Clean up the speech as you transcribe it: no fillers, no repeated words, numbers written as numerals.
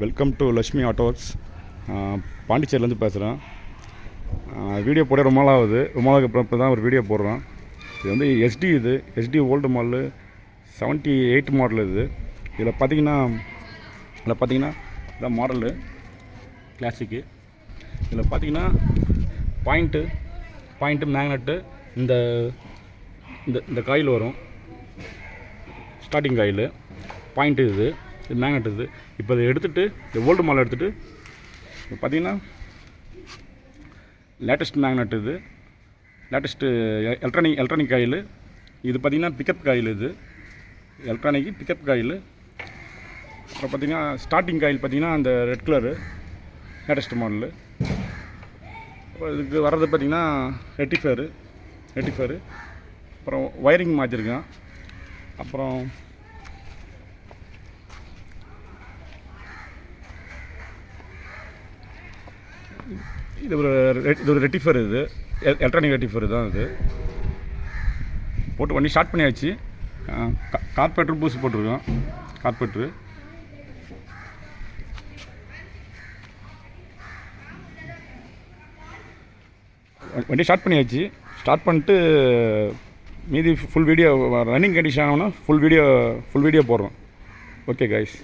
Welcome to Lakshmi auto works. பாண்டிச்சேரியிலேருந்து பேசுகிறேன். Video போட ரொம்ப நாள் ஆகுது. ரொம்ப நாளுக்கு அப்புறம் இப்போ தான் ஒரு வீடியோ போடுறோம். இது வந்து எஸ்டி ஓல்டு மாடலு 78 மாடல். இதில் பார்த்தீங்கன்னா இதான் மாடலு கிளாசிக்கு. இதில் பார்த்தீங்கன்னா பாயிண்ட்டு மேக்னெட்டு இந்த இந்த காயில் வரும். ஸ்டார்டிங் காயில் பாயிண்ட்டு இது மேக்னெட். இப்போ இதை எடுத்துகிட்டு இந்த ஓல்டு மாடல் எடுத்துகிட்டு பார்த்தீங்கன்னா latest magnet. Latest electronic coil. இது பார்த்திங்கன்னா பிக்கப் காயில். இது எலக்ட்ரானிக் பிக்கப் காயில். அப்புறம் பார்த்திங்கன்னா ஸ்டார்டிங் காயில் பார்த்திங்கன்னா அந்த ரெட் கலரு லேட்டஸ்ட் மாடலு. இதுக்கு வர்றது பார்த்திங்கன்னா ரெட்டிஃபயரு. அப்புறம் ஒயரிங் மாற்றிருக்கேன். அப்புறம் இது ஒரு ரெட்டிஃபயர். இது எலக்ட்ரானிக் ரெட்டிஃபயர் தான். இது போட்டு வண்டி ஸ்டார்ட் பண்ணியாச்சு. கார்பரேட்டர் பூசி போட்டிருக்கோம். கார்பரேட்ரு வண்டி ஸ்டார்ட் பண்ணியாச்சு. ஸ்டார்ட் பண்ணிட்டு மீதி ஃபுல் வீடியோ ரன்னிங் கண்டிஷன் ஆகணும். ஃபுல் வீடியோ போடுறோம். Okay guys.